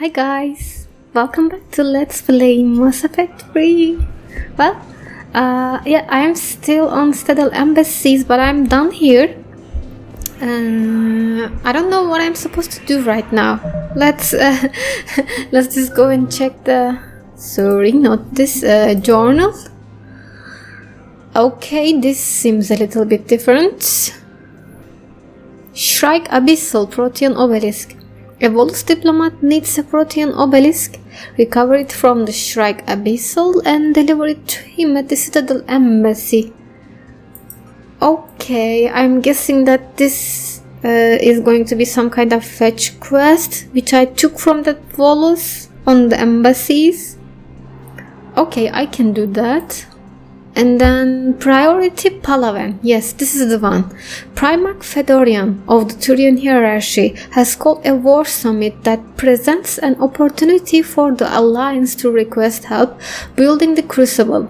Hi guys, welcome back to Let's Play Mass Effect 3. Well, I'm still on Untitled Embassies, but I'm done here. I don't know what I'm supposed to do right now. Let's just go and check the... Sorry, not this journal. Okay, this seems a little bit different. Shrike Abyssal Protean Obelisk. A Volus diplomat needs a Protean Obelisk. Recover it from the Shrike Abyssal and deliver it to him at the Citadel Embassy. Okay, I'm guessing that this is going to be some kind of fetch quest, which I took from that Volus on the embassies. Okay, I can do that. And then Priority Palaven. Yes, this is the one. Primarch Fedorian of the Turian hierarchy has called a war summit that presents an opportunity for the Alliance to request help building the Crucible.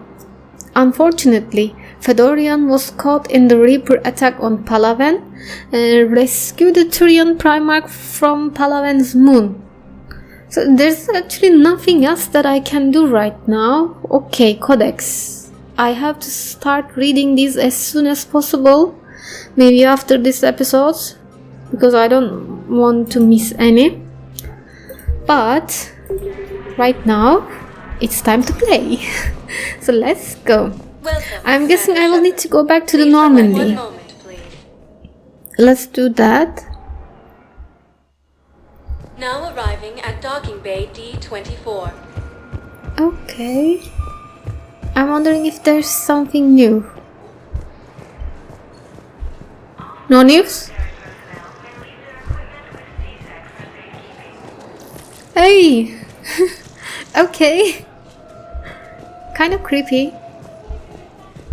Unfortunately, Fedorian was caught in the Reaper attack on Palaven and rescued the Turian Primarch from Palaven's moon. So there's actually nothing else that I can do right now. Okay, Codex. I have to start reading these as soon as possible, maybe after this episode, because I don't want to miss any. But right now, it's time to play. So let's go. I'm guessing I will need to go back to the Normandy. Let's do that. Now arriving at docking bay D24. Okay. I'm wondering if there's something new. No news? Hey! Okay. Kind of creepy.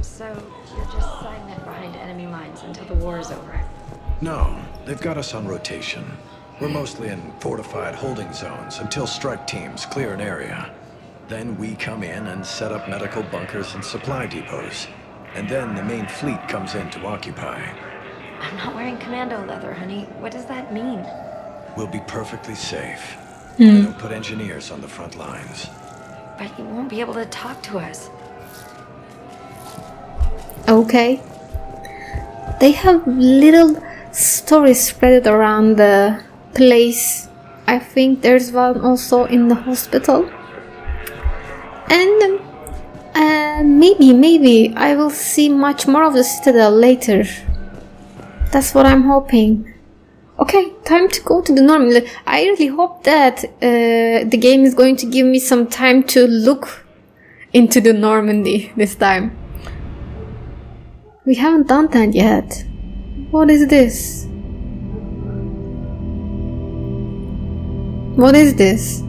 So, you're just silent behind enemy lines until the war is over? No, they've got us on rotation. We're mostly in fortified holding zones until strike teams clear an area. Then we come in and set up medical bunkers and supply depots. And then the main fleet comes in to occupy. I'm not wearing commando leather, honey. What does that mean? We'll be perfectly safe. We don't put engineers on the front lines. But you won't be able to talk to us. Okay. They have little stories spread around the place. I think there's one also in the hospital. And maybe I will see much more of the Citadel later. That's what I'm hoping. Okay, time to go to the Normandy. I really hope that the game is going to give me some time to look into the Normandy this time. We haven't done that yet. What is this? What is this?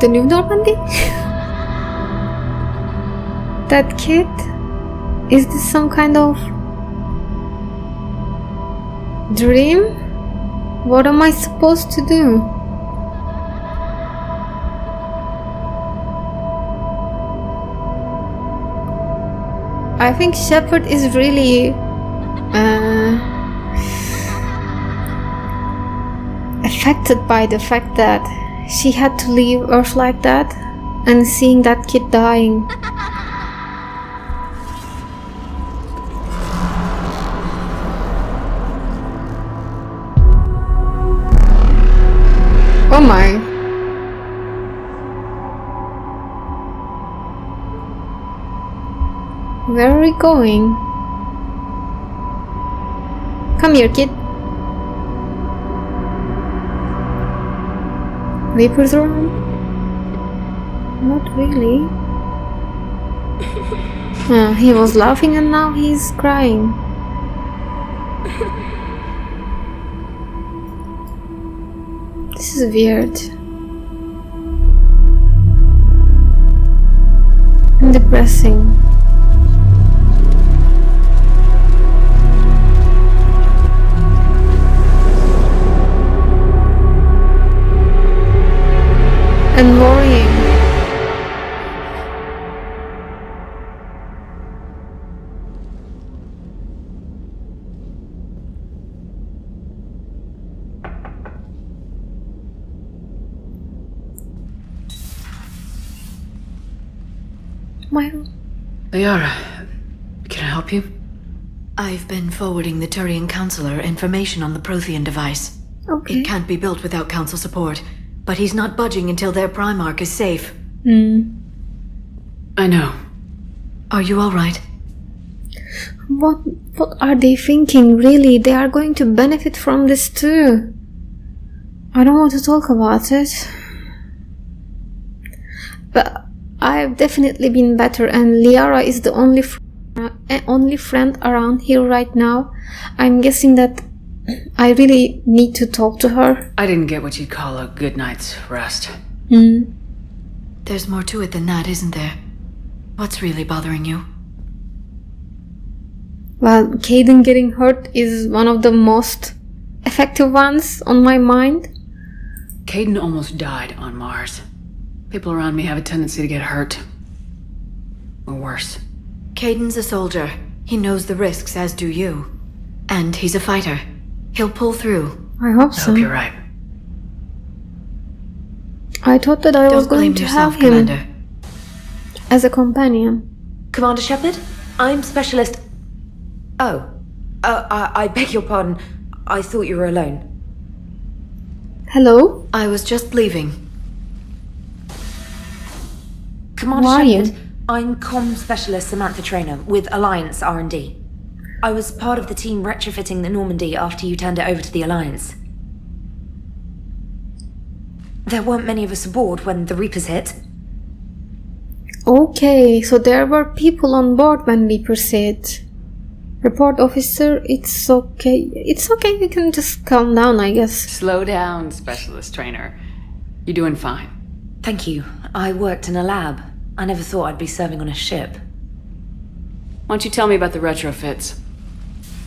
The New Normandy? That kid? Is this some kind of dream? What am I supposed to do? I think Shepard is really affected by the fact that she had to leave Earth like that and seeing that kid dying. Oh my. Where are we going? Come here, kid. Reaper's Run? Not really. He was laughing and now he's crying. This is weird. And depressing. And worrying. My room. Liara, can I help you? I've been forwarding the Turian Counselor information on the Prothean device. Okay. It can't be built without Council support, but he's not budging until their Primarch is safe. I know. Are you alright? What are they thinking, really? They are going to benefit from this too. I don't want to talk about it. But I've definitely been better, and Liara is the only friend around here right now. I'm guessing that I really need to talk to her. I didn't get what you'd call a good night's rest. There's more to it than that, isn't there? What's really bothering you? Well, Caden getting hurt is one of the most effective ones on my mind. Caden almost died on Mars. People around me have a tendency to get hurt. Or worse. Caden's a soldier. He knows the risks, as do you. And he's a fighter. He'll pull through. I hope I so. hope you're right. I thought that I was Don't going blame to yourself, have him Commander. as a companion. Commander Shepard, I'm Specialist... I beg your pardon. I thought you were alone. Hello? I was just leaving. Commander Who are you? Shepard, I'm Comm Specialist Samantha Traynor with Alliance R&D. I was part of the team retrofitting the Normandy after you turned it over to the Alliance. There weren't many of us aboard when the Reapers hit. Okay, so there were people on board when we proceed. Report officer, it's okay. It's okay, we can just calm down, I guess. Slow down, Specialist Trainer. You're doing fine. Thank you. I worked in a lab. I never thought I'd be serving on a ship. Why don't you tell me about the retrofits?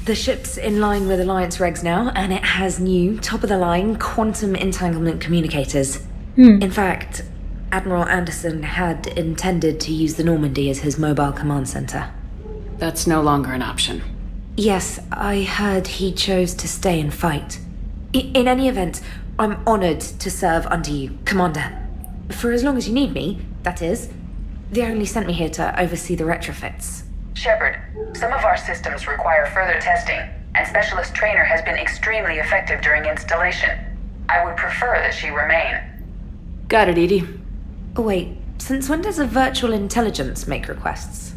The ship's in line with Alliance regs now, and it has new, top-of-the-line quantum entanglement communicators. In fact, Admiral Anderson had intended to use the Normandy as his mobile command center. That's no longer an option. Yes, I heard he chose to stay and fight. In any event, I'm honored to serve under you, Commander. For as long as you need me, that is. They only sent me here to oversee the retrofits. Shepard, some of our systems require further testing, and Specialist Trainer has been extremely effective during installation. I would prefer that she remain. Got it, Edie. Oh, wait, since when does a virtual intelligence make requests?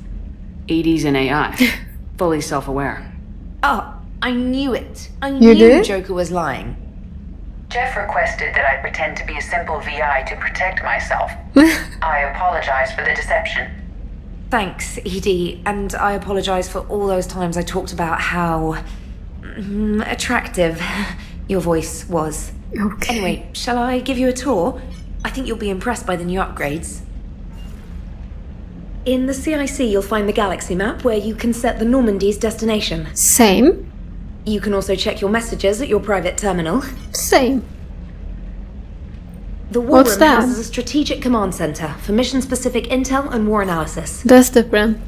Edie's an AI. Fully self-aware. Oh, I knew it. I You knew did? Joker was lying. Jeff requested that I pretend to be a simple VI to protect myself. I apologize for the deception. Thanks, Edie, and I apologize for all those times I talked about how... attractive your voice was. Okay. Anyway, shall I give you a tour? I think you'll be impressed by the new upgrades. In the CIC, you'll find the galaxy map where you can set the Normandy's destination. Same. You can also check your messages at your private terminal. Same. The War What's Room that? houses a strategic command center for mission-specific intel and war analysis. That's different.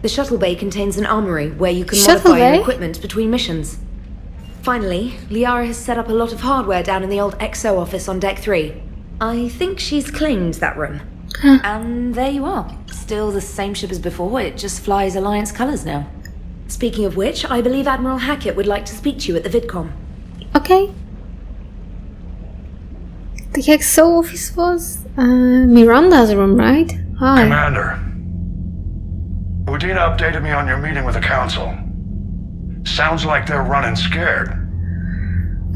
The shuttle bay contains an armory where you can Shuttle modify your bay? equipment between missions. Finally, Liara has set up a lot of hardware down in the old XO office on Deck 3. I think she's claimed that room. And there you are. Still the same ship as before, it just flies Alliance colors now. Speaking of which, I believe Admiral Hackett would like to speak to you at the VidCom. Okay. The XO office was Miranda's room, right? Hi. Commander, Udina updated me on your meeting with the Council. Sounds like they're running scared.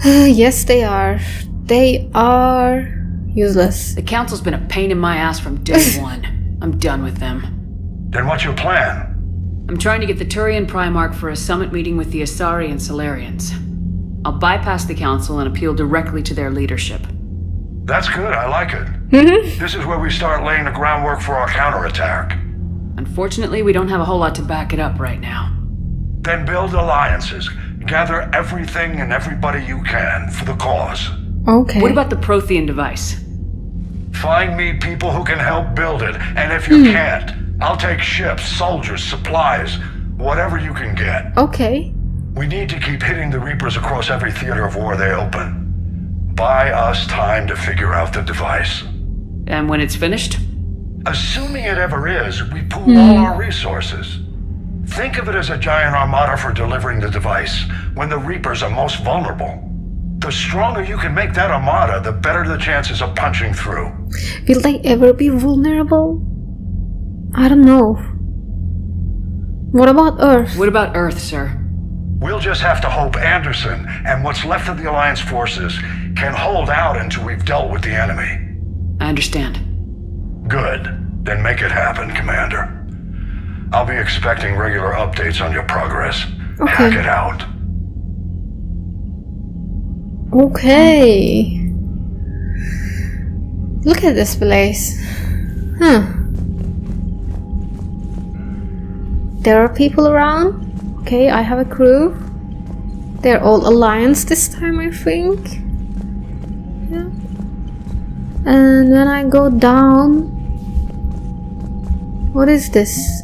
Yes, they are. They are useless. The Council's been a pain in my ass from day one. I'm done with them. Then what's your plan? I'm trying to get the Turian Primarch for a summit meeting with the Asari and Solarians. I'll bypass the Council and appeal directly to their leadership. That's good, I like it. This is where we start laying the groundwork for our counterattack. Unfortunately, we don't have a whole lot to back it up right now. Then build alliances. Gather everything and everybody you can for the cause. Okay. What about the Prothean device? Find me people who can help build it, and if you can't, I'll take ships, soldiers, supplies, whatever you can get. Okay. We need to keep hitting the Reapers across every theater of war they open. Buy us time to figure out the device. And when it's finished? Assuming it ever is, we pool all our resources. Think of it as a giant armada for delivering the device when the Reapers are most vulnerable. The stronger you can make that armada, the better the chances of punching through. Will they ever be vulnerable? I don't know. What about Earth? What about Earth, sir? We'll just have to hope Anderson and what's left of the Alliance forces can hold out until we've dealt with the enemy. I understand. Good. Then make it happen, Commander. I'll be expecting regular updates on your progress. Okay. Hack it out. Okay. Look at this place. Huh. There are people around. Okay, I have a crew. They're all Alliance this time, I think. Yeah. And when I go down... What is this?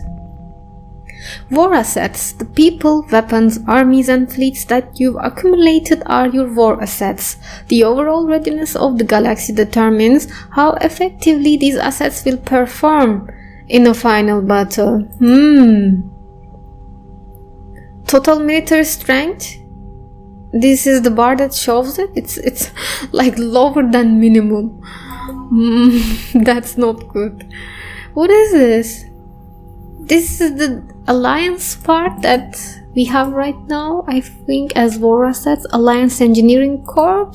War assets. The people, weapons, armies and fleets that you've accumulated are your war assets. The overall readiness of the galaxy determines how effectively these assets will perform in a final battle. Total military strength. This is the bar that shows it. It's like lower than minimum. That's not good. What is this? This is the Alliance part that we have right now, I think, as war assets. Alliance Engineering Corps,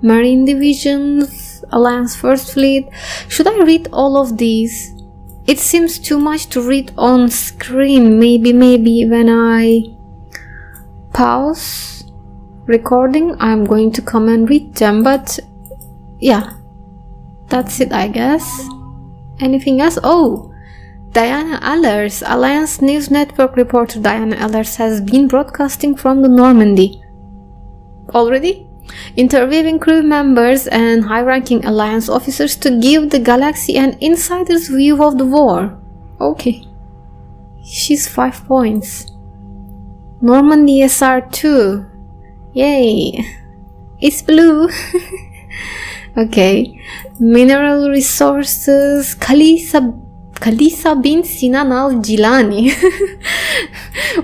Marine Divisions, Alliance First Fleet. Should I read all of these? It seems too much to read on screen. Maybe when I pause recording, I'm going to come and read them. But yeah, that's it, I guess. Anything else? Oh! Diana Allers, Alliance News Network reporter Diana Allers has been broadcasting from the Normandy. Already? Interviewing crew members and high-ranking Alliance officers to give the galaxy an insider's view of the war. Okay. She's 5 points. Normandy SR2. Yay. It's blue. Okay. Mineral resources. Khalisa bin Sinan al-Jilani.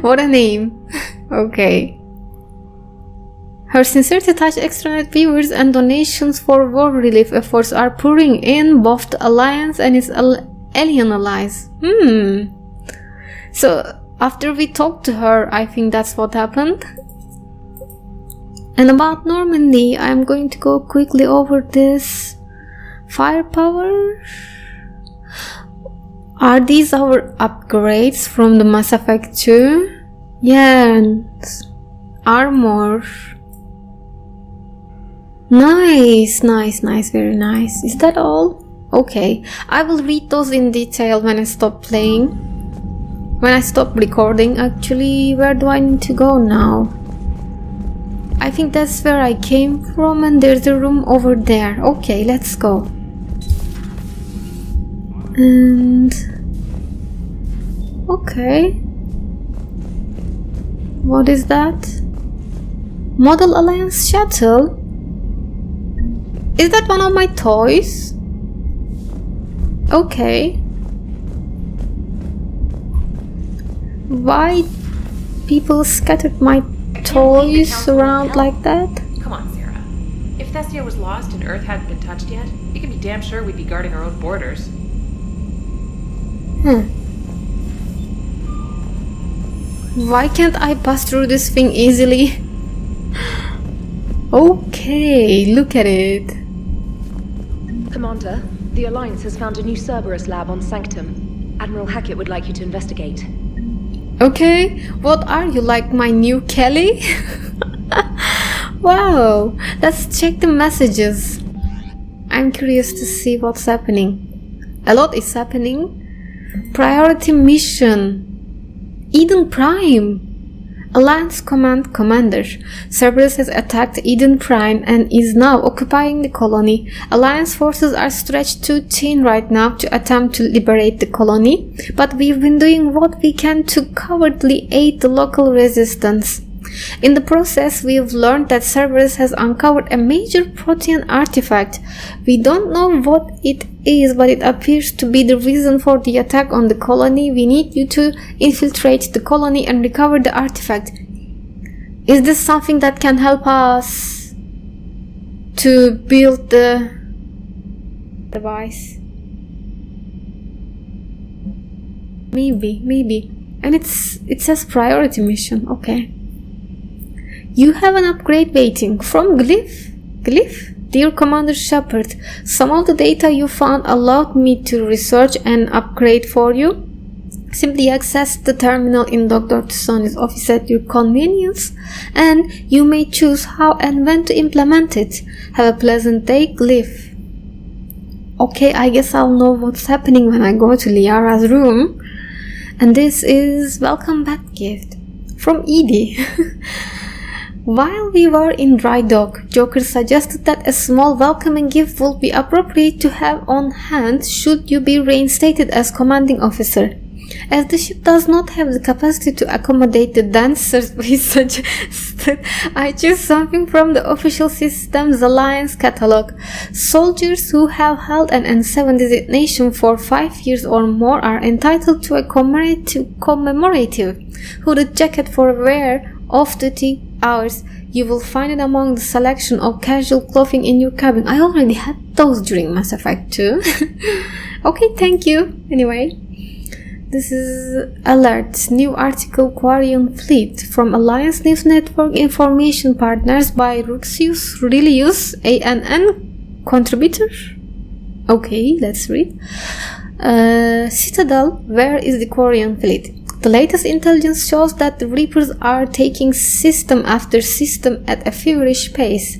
What a name. Okay. Her sincere touch extranet viewers and donations for war relief efforts are pouring in both the Alliance and its alien allies. So, after we talked to her, I think that's what happened. And about Normandy, I'm going to go quickly over this. Firepower. Are these our upgrades from the Mass Effect 2? Yes. Armor. Nice, very nice. Is that all? Okay. I will read those in detail when I stop playing. When I stop recording, actually. Where do I need to go now? I think that's where I came from, and there's a room over there. Okay, let's go. And... okay. What is that? Model Alliance shuttle? Is that one of my toys? Okay. Why people scattered my toys around like that? Come on, Sarah. If Thessia was lost and Earth hadn't been touched yet, you can be damn sure we'd be guarding our own borders. Why can't I pass through this thing easily? Okay, look at it. Commander, the Alliance has found a new Cerberus lab on Sanctum. Admiral Hackett would like you to investigate. Okay, what are you, like my new Kelly? Wow, let's check the messages. I'm curious to see what's happening. A lot is happening. Priority mission. Eden Prime. Alliance Command Commander. Cerberus has attacked Eden Prime and is now occupying the colony. Alliance forces are stretched too thin right now to attempt to liberate the colony, but we've been doing what we can to cowardly aid the local resistance. In the process, we've learned that Cerberus has uncovered a major protean artifact. We don't know what it is, but it appears to be the reason for the attack on the colony. We need you to infiltrate the colony and recover the artifact. Is this something that can help us to build the device? Maybe. And it says priority mission. Okay. You have an upgrade waiting from Glyph? Dear Commander Shepard, some of the data you found allowed me to research an upgrade for you. Simply access the terminal in Dr. Tusoni's office at your convenience, and you may choose how and when to implement it. Have a pleasant day, Glyph. Okay, I guess I'll know what's happening when I go to Liara's room. And this is welcome back gift from Edie. While we were in dry dock, Joker suggested that a small welcoming gift would be appropriate to have on hand should you be reinstated as commanding officer. As the ship does not have the capacity to accommodate the dancers we suggested, I choose something from the official Systems Alliance catalog. Soldiers who have held an N7 designation for 5 years or more are entitled to a commemorative hooded jacket for wear off-duty hours. You will find it among the selection of casual clothing in your cabin. I already had those during Mass Effect 2. Okay, thank you. Anyway. This is alert. New article Quarian Fleet from Alliance News Network Information Partners by Ruxius Relius, ANN contributor. Okay, let's read. Citadel, where is the Quarian Fleet? The latest intelligence shows that the Reapers are taking system after system at a feverish pace.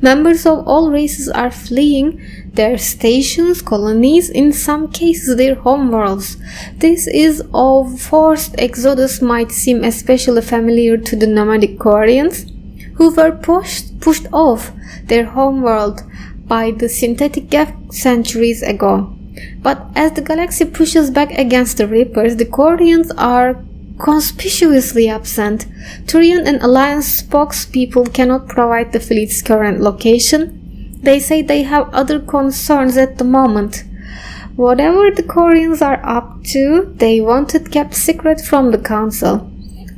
Members of all races are fleeing their stations, colonies, in some cases their homeworlds. This is of forced exodus might seem especially familiar to the nomadic Quarians, who were pushed off their homeworld by the synthetic gap centuries ago. But as the galaxy pushes back against the Reapers, the Quarians are conspicuously absent. Turian and Alliance spokespeople cannot provide the fleet's current location. They say they have other concerns at the moment. Whatever the Quarians are up to, they want it kept secret from the Council.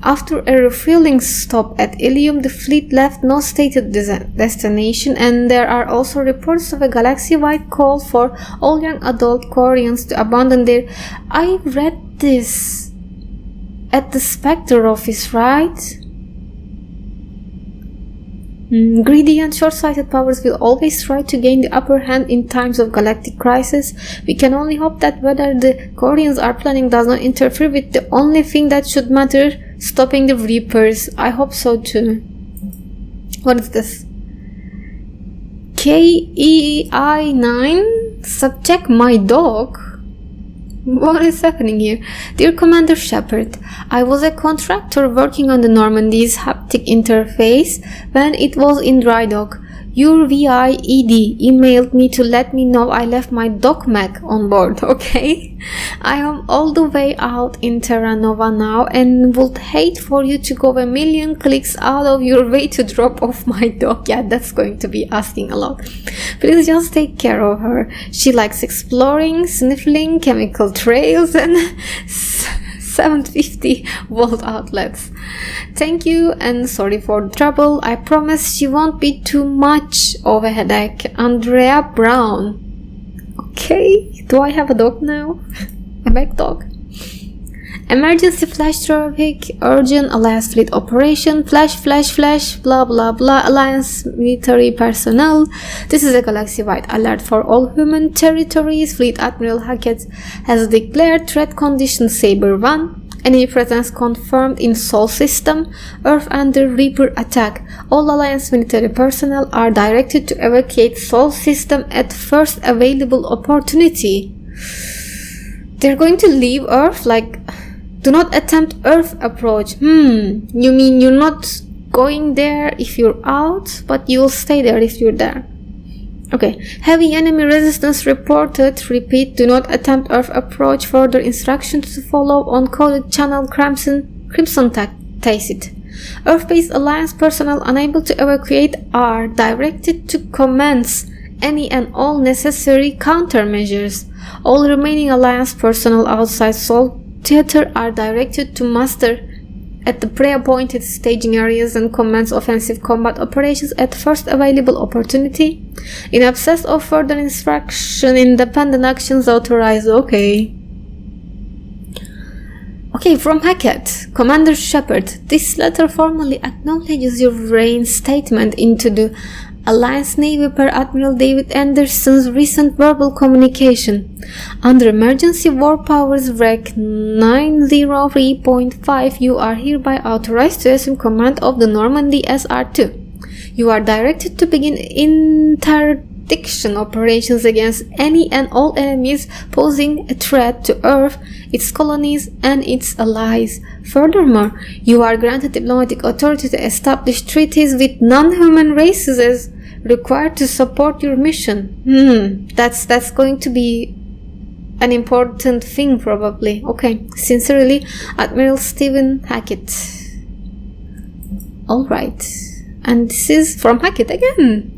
After a refueling stop at Ilium, the fleet left no stated destination, and there are also reports of a galaxy-wide call for all young adult Quarians to abandon their... I read this at the Spectre office, right? Greedy and short-sighted powers will always try to gain the upper hand in times of galactic crisis. We can only hope that whether the Quarians are planning does not interfere with the only thing that should matter, stopping the Reapers. I hope so too. What is this? KEI9? Subject my dog? What is happening here? Dear Commander Shepard, I was a contractor working on the Normandy's haptic interface when it was in dry dock. Your VIED emailed me to let me know I left my DocMac on board, okay? I am all the way out in Terra Nova now and would hate for you to go a million clicks out of your way to drop off my dog. Yeah, that's going to be asking a lot. Please just take care of her. She likes exploring, sniffling, chemical trails, and 750 volt outlets. Thank you and sorry for the trouble. I promise she won't be too much of a headache. Andrea Brown. Okay, do I have a dog now? A back dog? Emergency flash traffic, urgent Alliance fleet operation, flash, blah blah blah, Alliance military personnel. This is a galaxy-wide alert for all human territories. Fleet Admiral Hackett has declared threat condition Saber 1. Enemy presence confirmed in Sol system. Earth under Reaper attack. All Alliance military personnel are directed to evacuate Sol system at first available opportunity. They're going to leave Earth? Like, do not attempt Earth approach. You mean you're not going there if you're out, but you'll stay there if you're there. Okay. Heavy enemy resistance reported. Repeat, do not attempt Earth approach. Further instructions to follow on coded channel Crimson Tacit. Earth-based Alliance personnel unable to evacuate are directed to commence any and all necessary countermeasures. All remaining Alliance personnel outside Sol Theater are directed to muster at the pre-appointed staging areas and commence offensive combat operations at first available opportunity. In absence of further instruction, independent actions authorized. Okay, from Hackett. Commander Shepard, this letter formally acknowledges your reinstatement into the Alliance Navy per Admiral David Anderson's recent verbal communication. Under Emergency War Powers Rec 903.5, you are hereby authorized to assume command of the Normandy SR-2. You are directed to begin interdiction operations against any and all enemies posing a threat to Earth, its colonies, and its allies. Furthermore, you are granted diplomatic authority to establish treaties with non-human races as required to support your mission. That's going to be an important thing, probably. Okay, sincerely, Admiral Stephen Hackett. Alright, and this is from Hackett again.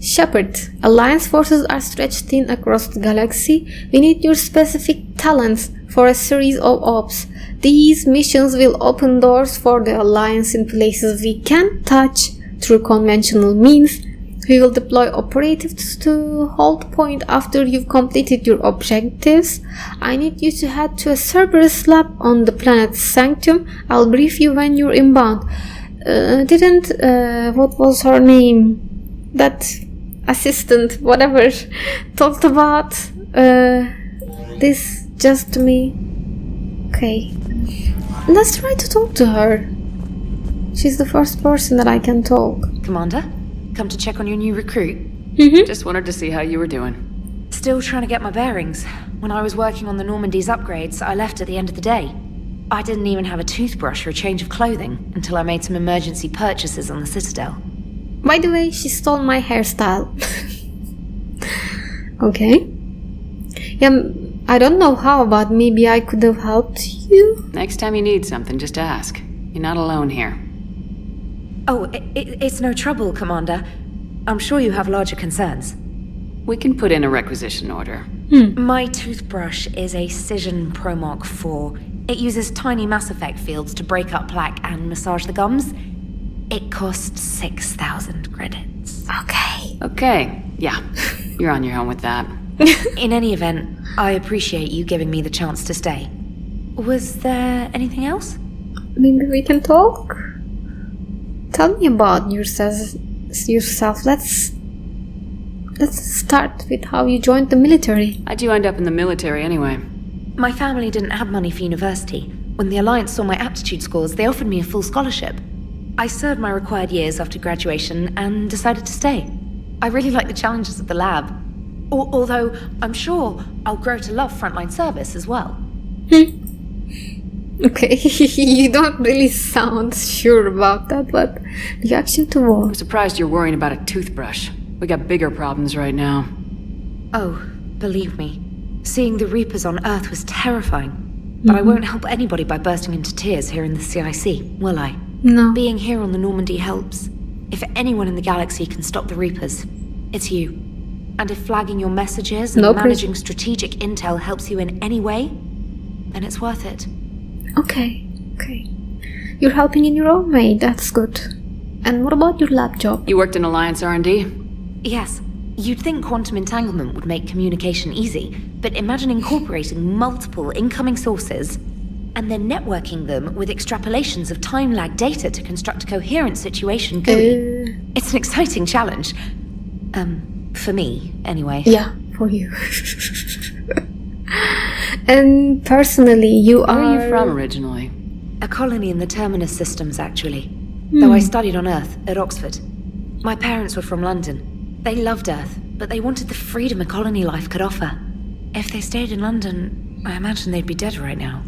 Shepard, Alliance forces are stretched thin across the galaxy. We need your specific talents for a series of ops. These missions will open doors for the Alliance in places we can't touch through conventional means. We will deploy operatives to hold point after you've completed your objectives. I need you to head to a Cerberus lab on the planet Sanctum. I'll brief you when you're inbound. What was her name? That assistant, whatever, talked about this just to me. Okay, let's try to talk to her. She's the first person that I can talk. Commander, come to check on your new recruit. Just wanted to see how you were doing. Still trying to get my bearings. When I was working on the Normandy's upgrades, I left at the end of the day. I didn't even have a toothbrush or a change of clothing until I made some emergency purchases on the Citadel. By the way, she stole my hairstyle. Okay. Yeah, I don't know how, but maybe I could have helped you? Next time you need something, just ask. You're not alone here. Oh, it's no trouble, Commander. I'm sure you have larger concerns. We can put in a requisition order. My toothbrush is a Cision Pro Mark IV. It uses tiny Mass Effect fields to break up plaque and massage the gums. It costs 6,000 credits. Okay, yeah. You're on your own with that. In any event, I appreciate you giving me the chance to stay. Was there anything else? Maybe we can talk? Tell me about yourself. Let's start with how you joined the military. How'd you end up in the military anyway? My family didn't have money for university. When the Alliance saw my aptitude scores, they offered me a full scholarship. I served my required years after graduation and decided to stay. I really like the challenges of the lab. Although I'm sure I'll grow to love frontline service as well. Okay, you don't really sound sure about that, but reaction to war. I'm surprised you're worrying about a toothbrush. We got bigger problems right now. Oh, believe me, seeing the Reapers on Earth was terrifying. But I won't help anybody by bursting into tears here in the CIC, will I? No. Being here on the Normandy helps. If anyone in the galaxy can stop the Reapers, it's you. And if flagging your messages and managing strategic intel helps you in any way, then it's worth it. Okay. You're helping in your own way, that's good. And what about your lab job? You worked in Alliance R&D? Yes. You'd think quantum entanglement would make communication easy, but imagine incorporating multiple incoming sources and then networking them with extrapolations of time-lag data to construct a coherent situation GUI. It's an exciting challenge. For me, anyway. Yeah, for you. And personally, you Where are... are you from originally? A colony in the Terminus systems, actually. Though I studied on Earth, at Oxford. My parents were from London. They loved Earth, but they wanted the freedom a colony life could offer. If they stayed in London, I imagine they'd be dead right now.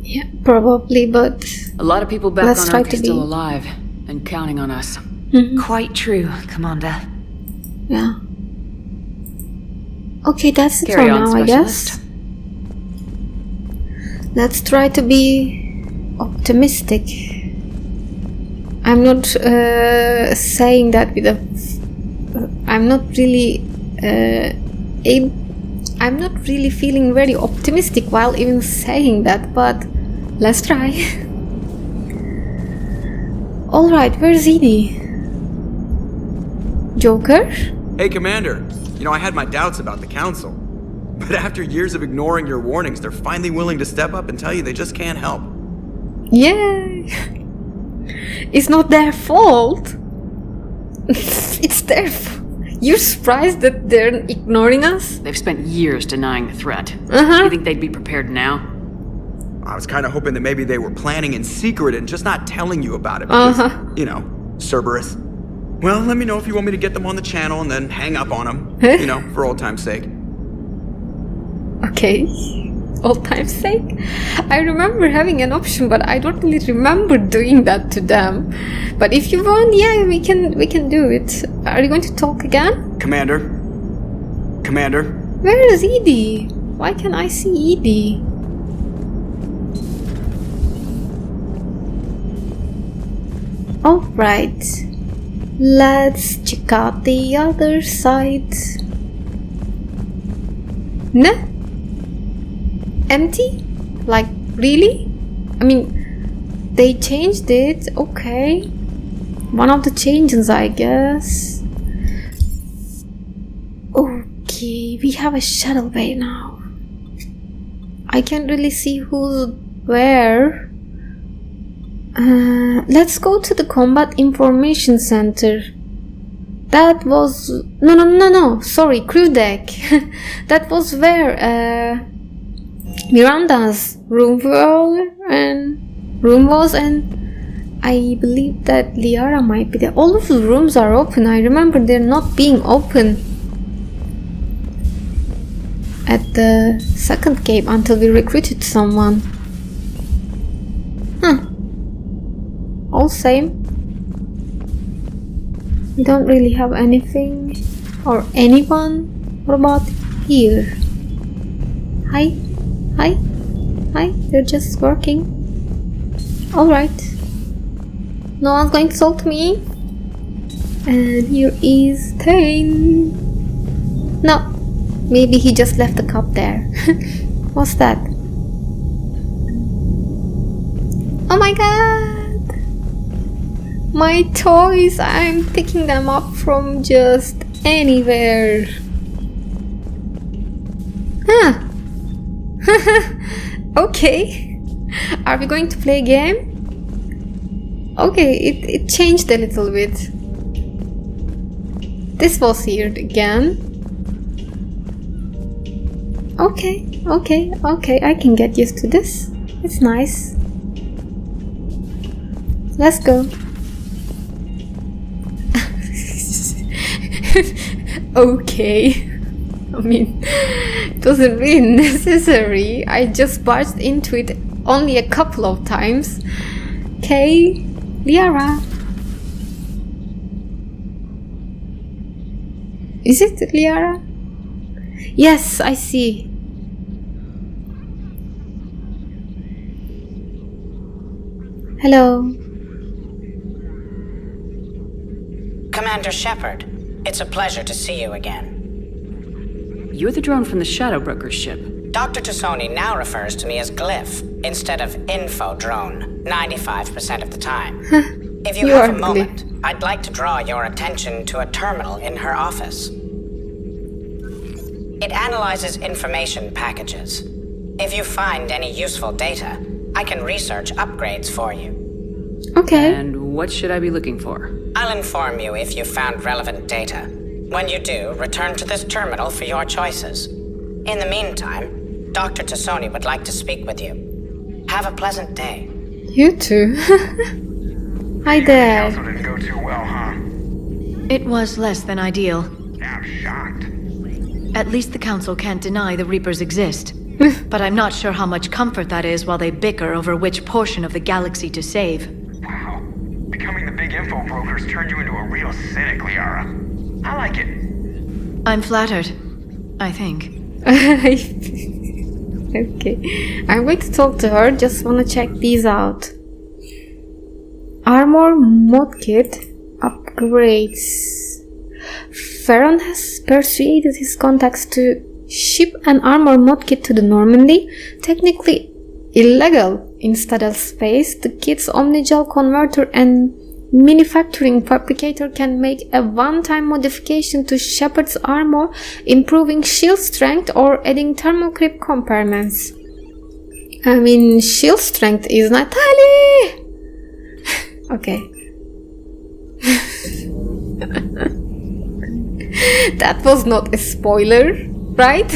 Yeah, probably, but... A lot of people back on Earth are still alive, and counting on us. Quite true, Commander. Yeah. Okay, that's it for Carry on, now, I guess. Let's try to be optimistic. I'm not saying that with a. I'm not really. I'm not really feeling very optimistic while even saying that, but let's try. Alright, where's Edie? Joker? Hey, Commander. You know, I had my doubts about the Council. But after years of ignoring your warnings, they're finally willing to step up and tell you they just can't help. Yay! It's not their fault. It's their fault. You're surprised that they're ignoring us? They've spent years denying the threat. Uh-huh. You think they'd be prepared now? I was kind of hoping that maybe they were planning in secret and just not telling you about it because, you know, Cerberus. Well, let me know if you want me to get them on the channel and then hang up on them, you know, for old time's sake. Okay, old time's sake. I remember having an option, but I don't really remember doing that to them. But if you want, yeah, we can do it. Are you going to talk again? Commander? Commander? Where is Edie? Why can't I see Edie? Alright, let's check out the other side. No? Empty? Like, really? I mean, they changed it, okay. One of the changes, I guess. Okay, we have a shuttle bay now. I can't really see who's where. Let's go to the Combat Information Center. That was... No, sorry, crew deck. That was where Miranda's room was, and I believe that Liara might be there. All of the rooms are open. I remember they're not being open at the second game until we recruited someone. All same. We don't really have anything or anyone. What about here? Hi. They're just working. Alright. No one's going to talk to me. And here is Thane. No. Maybe he just left the cup there. What's that? Oh my god! My toys! I'm picking them up from just anywhere. Huh. Okay. Are we going to play a game? Okay, it changed a little bit. This was here again. Okay, I can get used to this. It's nice. Let's go. Okay. I mean, it wasn't really necessary. I just barged into it only a couple of times. Okay, Liara. Is it Liara? Yes, I see. Hello. Commander Shepard, it's a pleasure to see you again. You're the drone from the Shadow Broker's ship. Dr. Tassoni now refers to me as Glyph instead of Info Drone 95% of the time. If you have a moment, I'd like to draw your attention to a terminal in her office. It analyzes information packages. If you find any useful data, I can research upgrades for you. Okay. And what should I be looking for? I'll inform you if you found relevant data. When you do, return to this terminal for your choices. In the meantime, Dr. Tassoni would like to speak with you. Have a pleasant day. You too. Hi there. The council didn't go too well, huh? It was less than ideal. I'm shocked. At least the council can't deny the Reapers exist. But I'm not sure how much comfort that is while they bicker over which portion of the galaxy to save. Wow. Becoming the big info brokers turned you into a real cynic, Liara. I like it. I'm flattered. I think. I Okay, I'm going to talk to her. Just wanna check these out. Armor mod kit upgrades. Farron has persuaded his contacts to ship an armor mod kit to the Normandy. Technically illegal in stealth space, the kit's omnigel converter and manufacturing fabricator can make a one-time modification to Shepard's armor, improving shield strength or adding thermal creep compartments. I mean, shield strength is not highly... Okay. That was not a spoiler, right?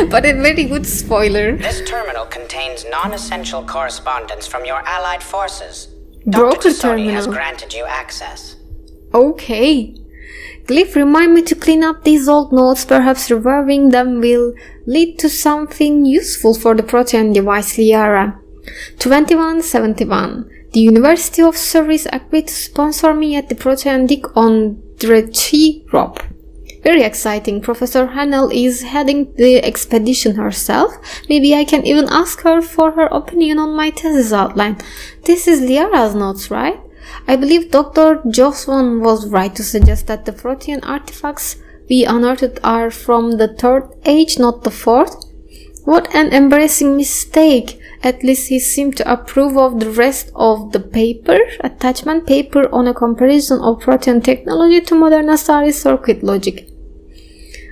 But a very good spoiler. This terminal contains non-essential correspondence from your allied forces. Broker Dr. Tassoni terminal. has granted you access. Okay. Glyph, remind me to clean up these old notes. Perhaps reviving them will lead to something useful for the Protean device, Liara. 2171. The University of Surrey agreed to sponsor me at the Protean Dig on Dredge Rob. Very exciting. Professor Hannell is heading the expedition herself. Maybe I can even ask her for her opinion on my thesis outline. This is Liara's notes, right? I believe Dr. Joswan was right to suggest that the Protean artifacts we unearthed are from the Third Age, not the Fourth. What an embarrassing mistake. At least he seemed to approve of the rest of the paper. Attachment paper on a comparison of Protean technology to modern Asari circuit logic.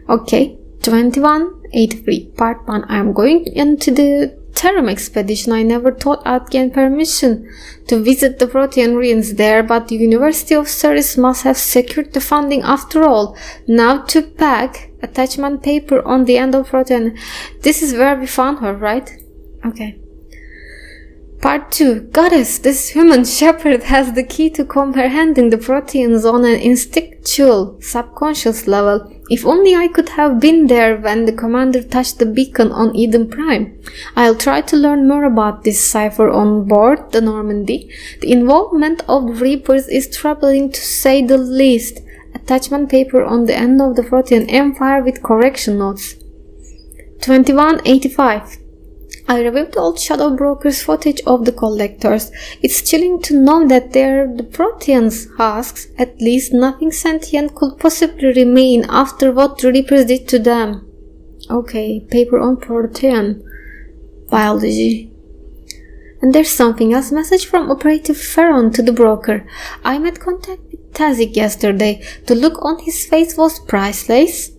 Okay, 2183, part 1. I am going into the Terram expedition. I never thought I'd gain permission to visit the Protean ruins there, but the University of Surrey must have secured the funding after all. Now to pack. Attachment paper on the end of Protean. This is where we found her, right? Okay. Part 2. Goddess, this human shepherd has the key to comprehending the Proteans on an instinctual, subconscious level. If only I could have been there when the commander touched the beacon on Eden Prime. I'll try to learn more about this cipher on board the Normandy. The involvement of the Reapers is troubling to say the least. Attachment paper on the end of the Protean Empire with correction notes. 2185. I reviewed the old Shadow Broker's footage of the collectors. It's chilling to know that they're the Proteans' husks. At least nothing sentient could possibly remain after what the Reapers did to them. Okay, paper on Protean biology. And there's something else. Message from Operative Farron to the broker. I made contact with Tazik yesterday. The look on his face was priceless.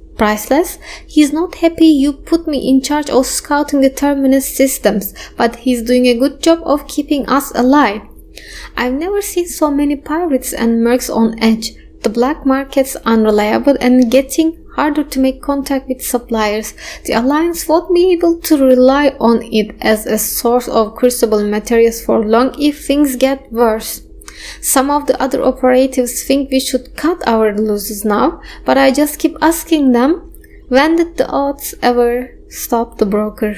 He's not happy you put me in charge of scouting the Terminus systems, but he's doing a good job of keeping us alive. I've never seen so many pirates and mercs on edge. The black market's unreliable and getting harder to make contact with suppliers. The Alliance won't be able to rely on it as a source of crucible materials for long if things get worse. Some of the other operatives think we should cut our losses now, but I just keep asking them, when did the odds ever stop the broker?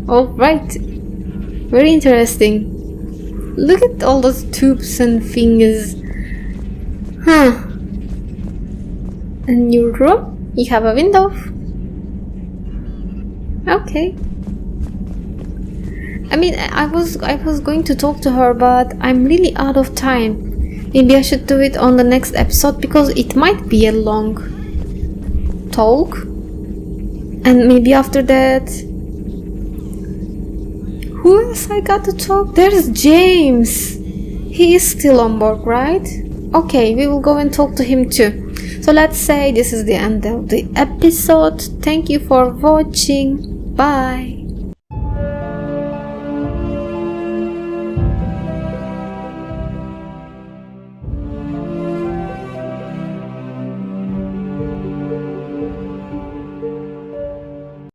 Alright, very interesting. Look at all those tubes and things. In your room, you have a window. Okay. I mean, I was going to talk to her, but I'm really out of time. Maybe I should do it on the next episode because it might be a long talk. And maybe after that... Who else I got to talk? There's James. He is still on board, right? Okay, we will go and talk to him too. So let's say this is the end of the episode. Thank you for watching. Bye.